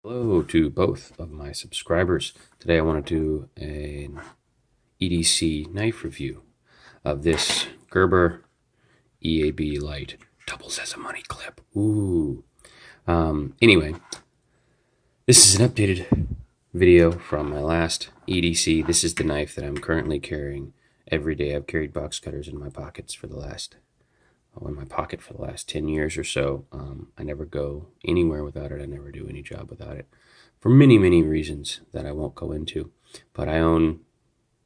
Hello to both of my subscribers. Today I want to do an EDC knife review of this Gerber EAB Lite. Doubles as a money clip. Ooh. Anyway, this is an updated video from my last EDC. This is the knife that I'm currently carrying every day. I've carried box cutters in my pockets for the last 10 years or so. I never go anywhere without it. I never do any job without it for many reasons that I won't go into. But I own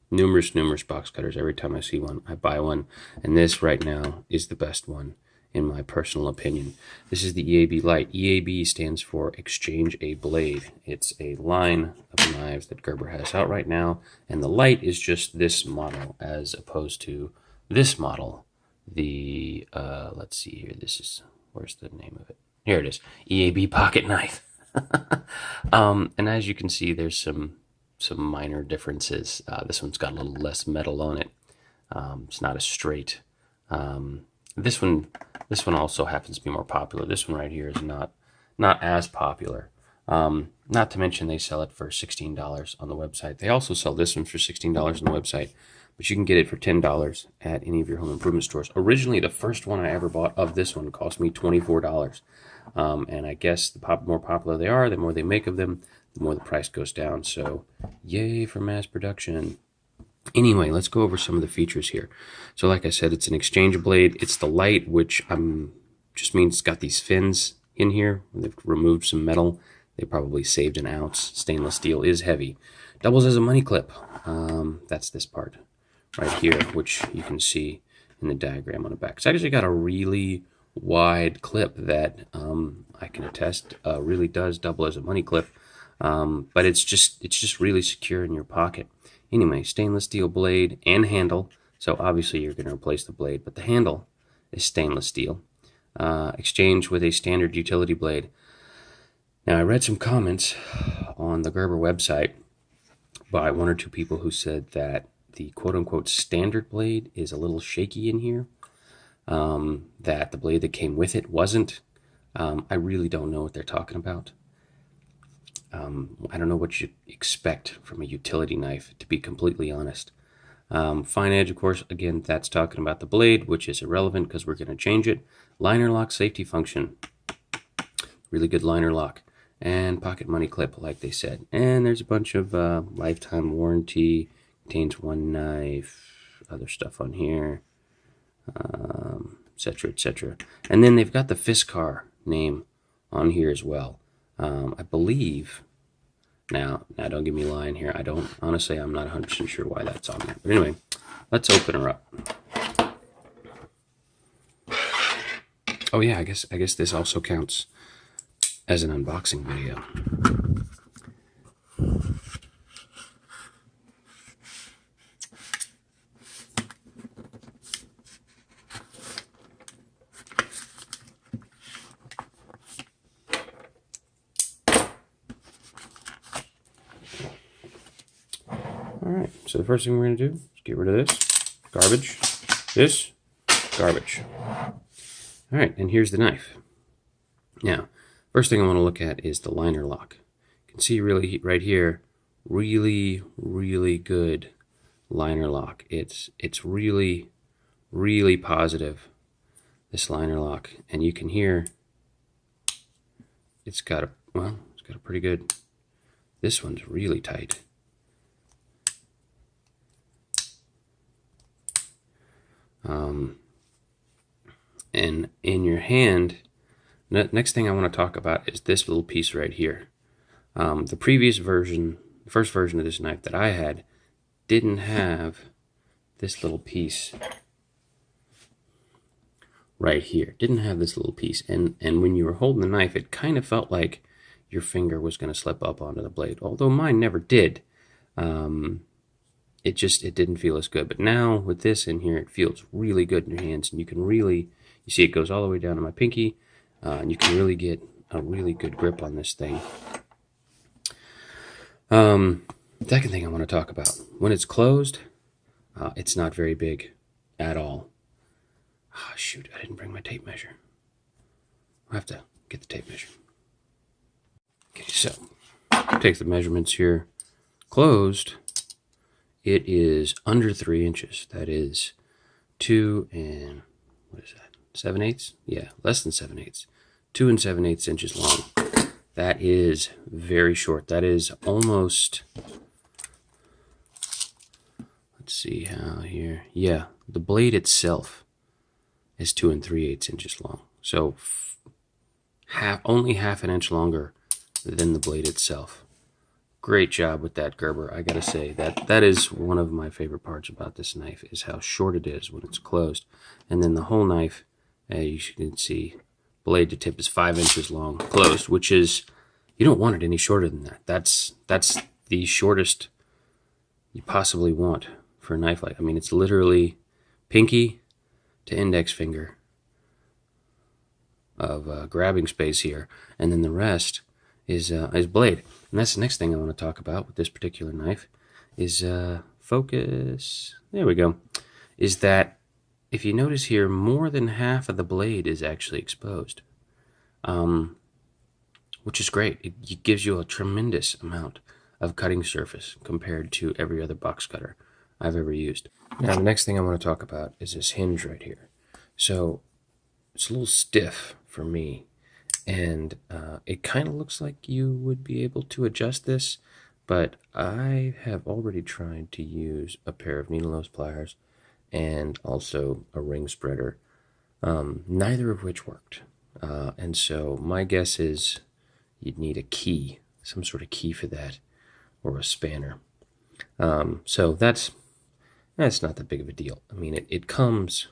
numerous box cutters. Every time I see one, I buy one. And this right now is the best one in my personal opinion. This is the EAB Light. EAB stands for Exchange a Blade. It's a line of knives that Gerber has out right now. And the Light is just this model as opposed to this model. The let's see here, where's the name of it? Here it is, EAB pocket knife. And as you can see, there's some minor differences. This one's got a little less metal on it. It's not as straight. This one also happens to be more popular. This one right here is not as popular. Not to mention they sell it for $16 on the website. They also sell this one for $16 on the website, but you can get it for $10 at any of your home improvement stores. Originally, the first one I ever bought of this one cost me $24. And I guess the more popular they are, the more they make of them, the more the price goes down. So yay for mass production. Anyway, let's go over some of the features here. So like I said, it's an exchange blade. It's the Light, which just means it's got these fins in here. They've removed some metal. They probably saved an ounce. Stainless steel is heavy. Doubles as a money clip. That's this part right here, which you can see in the diagram on the back. It's actually got a really wide clip that I can attest really does double as a money clip. But it's just really secure in your pocket. Anyway, stainless steel blade and handle. So obviously you're going to replace the blade, but the handle is stainless steel. Exchange with a standard utility blade. Now I read some comments on the Gerber website by one or two people who said that the quote-unquote standard blade is a little shaky in here, that the blade that came with it wasn't. I really don't know what they're talking about. I don't know what you expect from a utility knife, to be completely honest. Fine edge, of course, again, that's talking about the blade, which is irrelevant because we're going to change it. Liner lock safety function. Really good liner lock. And pocket money clip, like they said. And there's a bunch of lifetime warranty. Contains one knife, other stuff on here, etc., etc. And then they've got the Fiskar name on here as well. I believe. Now don't give me a line here. Honestly, I'm not 100% sure why that's on there. But anyway, let's open her up. Oh yeah, I guess this also counts as an unboxing video. Alright, so the first thing we're going to do is get rid of this garbage, this garbage. Alright, and here's the knife. Now, first thing I want to look at is the liner lock. You can see really right here, really good liner lock. It's really positive, this liner lock. And you can hear it's got a pretty good, this one's really tight. And in your hand, next thing I want to talk about is this little piece right here. The previous version, the first version of this knife that I had, didn't have this little piece right here. Didn't have this little piece. And when you were holding the knife, it kind of felt like your finger was going to slip up onto the blade. Although mine never did. It didn't feel as good. But now with this in here, it feels really good in your hands. And you can really, you see it goes all the way down to my pinky. And you can really get a really good grip on this thing. Second thing I want to talk about. When it's closed, it's not very big at all. Ah, shoot, I didn't bring my tape measure. I'll have to get the tape measure. Okay, so take the measurements here. Closed, it is under 3 inches. That is 2 and, what is that, 7/8? Yeah, less than 7/8. 2 and 7/8 inches long. That is very short. That is almost, let's see how here. Yeah, the blade itself is 2 3/8 inches long. So only half an inch longer than the blade itself. Great job with that, Gerber. I gotta say that is one of my favorite parts about this knife, is how short it is when it's closed. And then the whole knife, you can see, blade to tip is 5 inches long closed, which is, you don't want it any shorter than that. That's the shortest you possibly want for a knife like. I mean, it's literally pinky to index finger of grabbing space here, and then the rest is blade. And that's the next thing I want to talk about with this particular knife is focus. There we go. Is that if you notice here, more than half of the blade is actually exposed, which is great. It gives you a tremendous amount of cutting surface compared to every other box cutter I've ever used. Now, the next thing I want to talk about is this hinge right here. So it's a little stiff for me, and it kind of looks like you would be able to adjust this, but I have already tried to use a pair of needle nose pliers and also a ring spreader, neither of which worked. And so my guess is you'd need a key, some sort of key for that, or a spanner. So that's not that big of a deal. I mean, it comes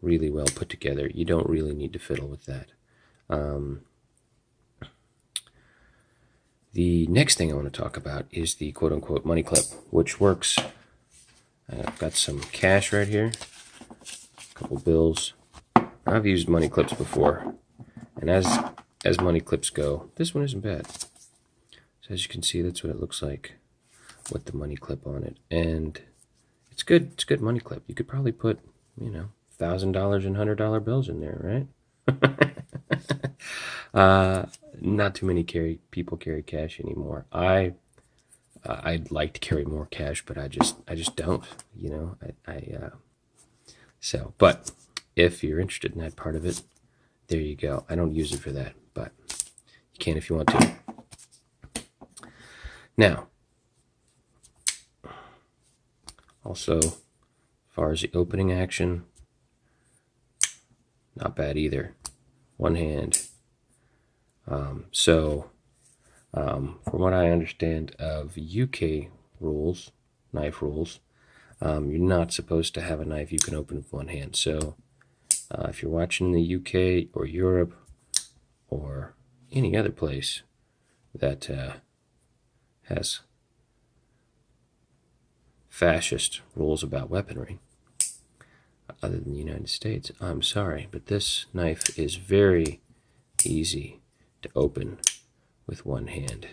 really well put together. You don't really need to fiddle with that. The next thing I want to talk about is the quote-unquote money clip, which works. I've got some cash right here, a couple bills. I've used money clips before, and as money clips go, this one isn't bad. So as you can see, that's what it looks like with the money clip on it, and it's good. It's a good money clip. You could probably put, $1,000 and $100 bills in there, right? Not too many people carry cash anymore. I'd like to carry more cash, but I just don't. But if you're interested in that part of it, there you go. I don't use it for that, but you can if you want to. Now, also, as far as the opening action, not bad either. One hand. From what I understand of UK rules, knife rules, you're not supposed to have a knife you can open with one hand. So if you're watching in the UK or Europe or any other place that has fascist rules about weaponry, other than the United States, I'm sorry, but this knife is very easy to open with one hand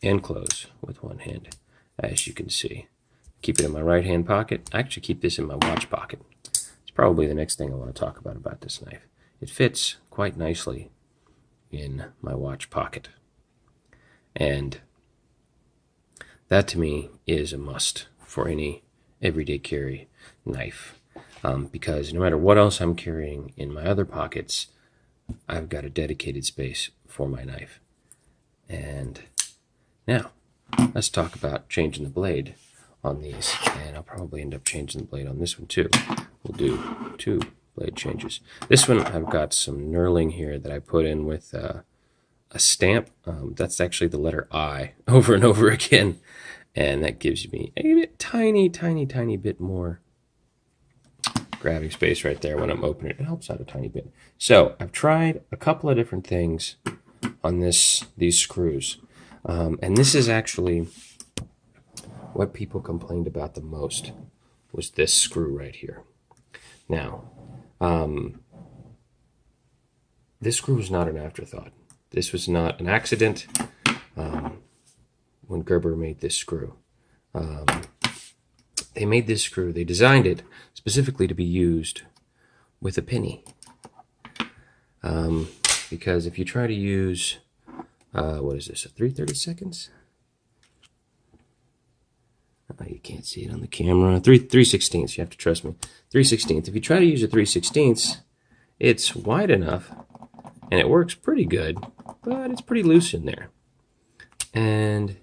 and close with one hand, as you can see. Keep it in my right hand pocket. I actually keep this in my watch pocket. It's probably the next thing I want to talk about this knife. It fits quite nicely in my watch pocket, and that to me is a must for any everyday carry knife, because no matter what else I'm carrying in my other pockets, I've got a dedicated space for my knife. And now let's talk about changing the blade on these, and I'll probably end up changing the blade on this one too. We'll do 2 blade changes. This one I've got some knurling here that I put in with a stamp. That's actually the letter I over and over again, and that gives me a tiny bit more grabbing space right there when I'm opening it. It helps out a tiny bit. So I've tried a couple of different things on these screws, and this is actually what people complained about the most, was this screw right here. Now, this screw was not an afterthought. This was not an accident when Gerber made this screw. They made this screw, they designed it specifically to be used with a penny. Because if you try to use what is this, a 3/32? Oh, you can't see it on the camera. 3/16. You have to trust me. 3/16. If you try to use a 3/16, it's wide enough, and it works pretty good, but it's pretty loose in there. And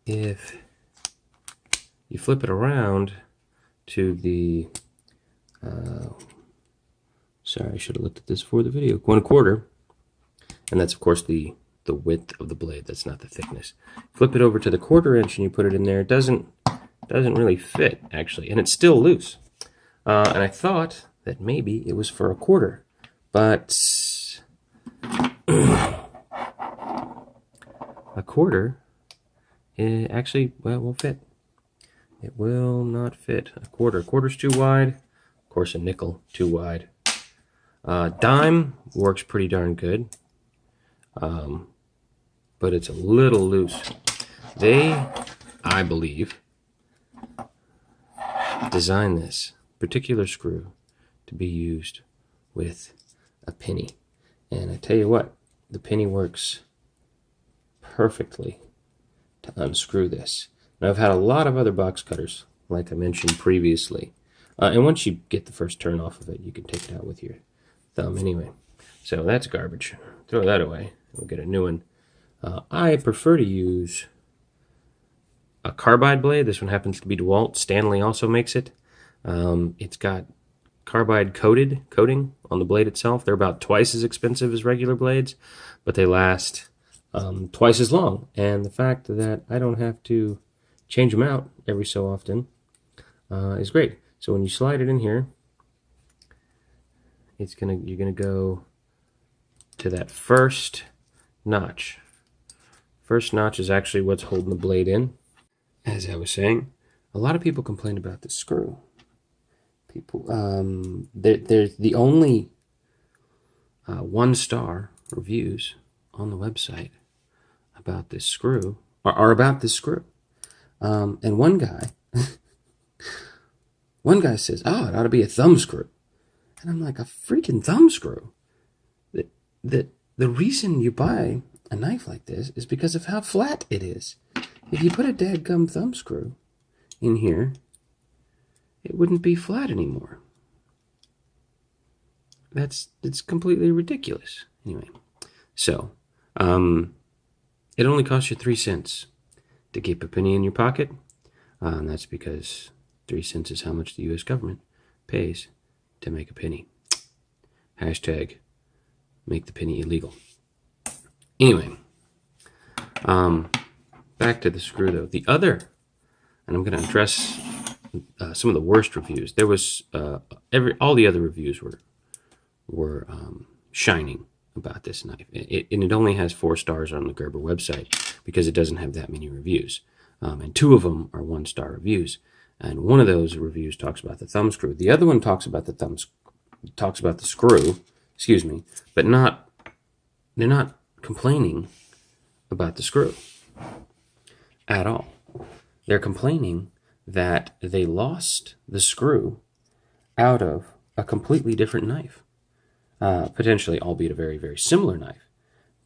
if you flip it around to the, sorry, I should have looked at this for the video, 1/4, and that's of course the width of the blade. That's not the thickness. Flip it over to the 1/4 inch and you put it in there. It doesn't really fit actually, and it's still loose. And I thought that maybe it was for a 1/4, but a 1/4 it actually, well, won't fit. It will not fit. A 1/4. 1/4's too wide. Of course, a nickel too wide. Dime works pretty darn good, but it's a little loose. They, I believe, designed this particular screw to be used with a penny. And I tell you what, the penny works perfectly to unscrew this. Now, I've had a lot of other box cutters, like I mentioned previously. And once you get the first turn off of it, you can take it out with your thumb anyway. So that's garbage. Throw that away. We'll get a new one. I prefer to use a carbide blade. This one happens to be DeWalt. Stanley also makes it. It's got carbide coating on the blade itself. They're about twice as expensive as regular blades, but they last twice as long. And the fact that I don't have to change them out every so often is great. So when you slide it in here, you're gonna go to that first notch. First notch is actually what's holding the blade in. As I was saying, a lot of people complain about the screw. People, there's the only 1-star reviews on the website about this screw are about this screw. And one guy says, "Oh, it ought to be a thumb screw." And I'm like, a freaking thumb screw? The reason you buy a knife like this is because of how flat it is. If you put a dadgum thumb screw in here, it wouldn't be flat anymore. It's completely ridiculous. Anyway, so it only costs you 3 cents to keep a penny in your pocket, and that's because 3 cents is how much the U.S. government pays to make a penny. Hashtag make the penny illegal. Anyway, back to the screw though. The other, and I'm going to address some of the worst reviews. There was all the other reviews were shining about this knife, and it only has 4 stars on the Gerber website because it doesn't have that many reviews, and 2 of them are 1-star reviews. And one of those reviews talks about the thumb screw. The other one talks about the screw, excuse me, but they're not complaining about the screw at all. They're complaining that they lost the screw out of a completely different knife, potentially, albeit a very, very similar knife.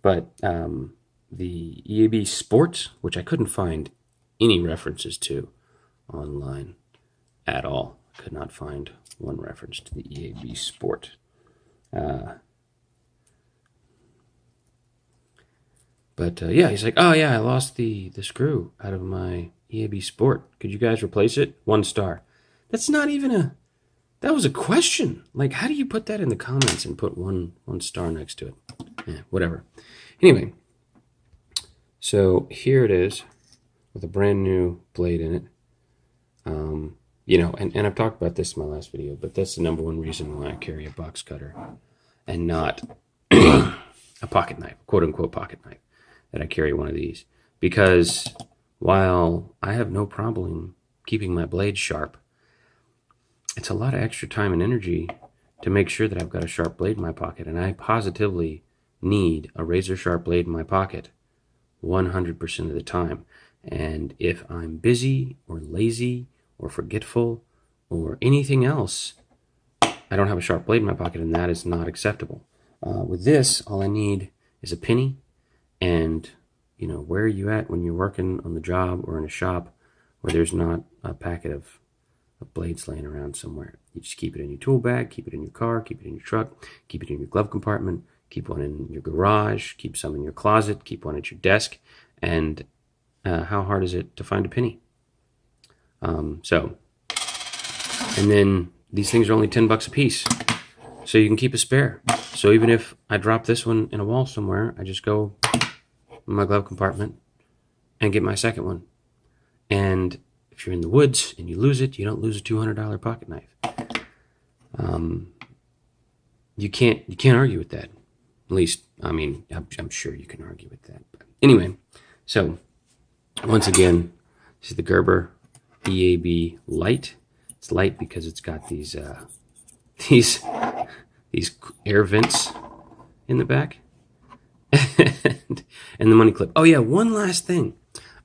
But the EAB Sport, which I couldn't find any references to online at all. I could not find one reference to the EAB Sport. But yeah, he's like, "Oh yeah, I lost the screw out of my EAB Sport. Could you guys replace it?" 1 star. That's not even that was a question. Like, how do you put that in the comments and put one star next to it? Yeah, whatever. Anyway, so here it is with a brand new blade in it. You know, and I've talked about this in my last video, but that's the #1 reason why I carry a box cutter and not a pocket knife, quote unquote pocket knife, that I carry one of these. Because while I have no problem keeping my blade sharp, it's a lot of extra time and energy to make sure that I've got a sharp blade in my pocket, and I positively need a razor sharp blade in my pocket 100% of the time. And if I'm busy or lazy or forgetful or anything else, I don't have a sharp blade in my pocket, and that is not acceptable. With this, all I need is a penny And, you know, where are you at when you're working on the job or in a shop where there's not a packet of blades laying around somewhere? You just keep it in your tool bag, keep it in your car, keep it in your truck, keep it in your glove compartment, keep one in your garage, keep some in your closet, keep one at your desk. And how hard is it to find a penny? And then these things are only $10 a piece, so you can keep a spare. So even if I drop this one in a wall somewhere, I just go in my glove compartment and get my second one. And if you're in the woods and you lose it, you don't lose a $200 pocket knife. You can't argue with that. At least, I mean, I'm sure you can argue with that. But anyway, so once again, this is the Gerber EAB Light. It's light because it's got these air vents in the back, and the money clip. Oh yeah, one last thing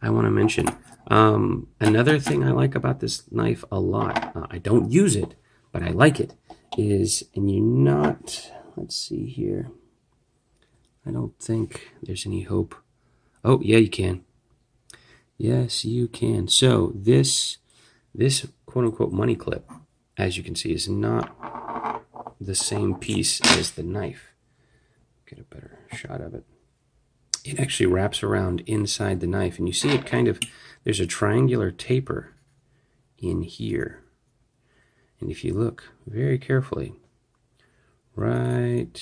I want to mention. Another thing I like about this knife a lot, I don't use it, but I like it, is, and you're not, let's see here, I don't think there's any hope. Oh, yeah, you can. Yes, you can. So this quote-unquote money clip, as you can see, is not the same piece as the knife. Get a better shot of it. It actually wraps around inside the knife, and you see it kind of, there's a triangular taper in here. And if you look very carefully, right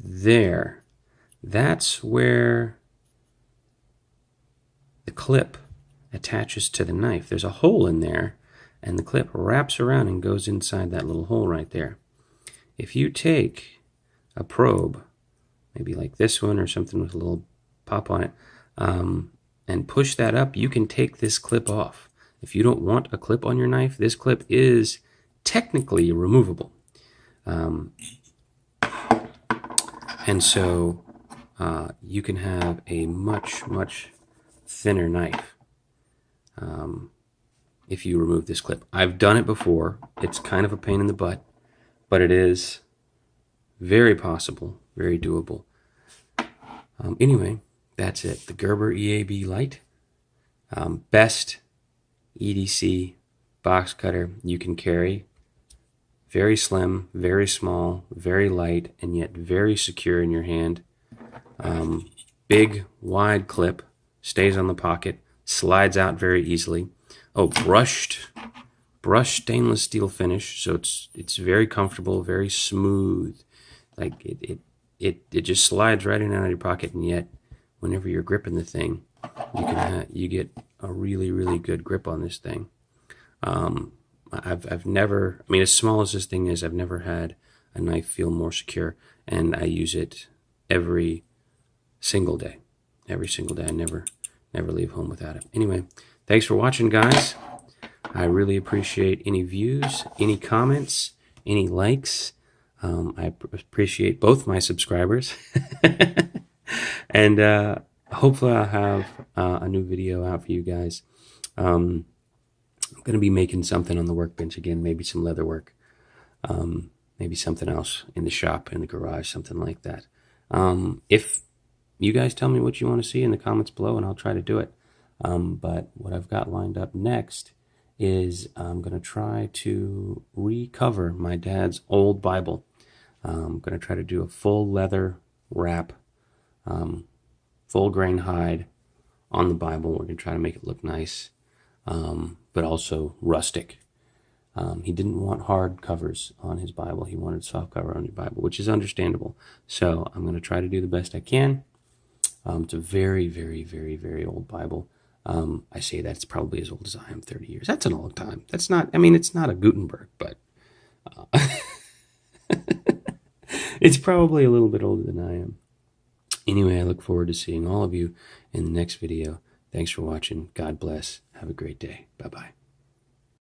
there, that's where the clip attaches to the knife. There's a hole in there, and the clip wraps around and goes inside that little hole right there. If you take a probe, maybe like this one or something with a little pop on it, and push that up, you can take this clip off. If you don't want a clip on your knife, this clip is technically removable. And so you can have a much, much thinner knife if you remove this clip. I've done it before. It's kind of a pain in the butt, but it is very possible, very doable. Anyway, that's it. The Gerber EAB Lite. Best EDC box cutter you can carry. Very slim, very small, very light, and yet very secure in your hand. Big, wide clip, stays on the pocket, slides out very easily. Oh, brushed stainless steel finish, so it's very comfortable, very smooth. Like it just slides right in and out of your pocket, and yet whenever you're gripping the thing, you get a really, really good grip on this thing. I've never, I mean, as small as this thing is, I've never had a knife feel more secure, and I use it every single day. Every single day. I never leave home without it. Anyway, thanks for watching, guys. I really appreciate any views, any comments, any likes. I appreciate both my subscribers. And hopefully I'll have a new video out for you guys. I'm going to be making something on the workbench again, maybe some leather work, maybe something else in the shop, in the garage, something like that. If you guys tell me what you want to see in the comments below, and I'll try to do it. But what I've got lined up next is I'm going to try to recover my dad's old Bible. I'm going to try to do a full leather wrap, full grain hide on the Bible. We're going to try to make it look nice, but also rustic. He didn't want hard covers on his Bible. He wanted soft cover on his Bible, which is understandable. So I'm going to try to do the best I can. It's a very, very, very, very old Bible. I say that it's probably as old as I am, 30 years. That's a long time. That's not, I mean, it's not a Gutenberg, but it's probably a little bit older than I am. Anyway, I look forward to seeing all of you in the next video. Thanks for watching. God bless. Have a great day. Bye-bye.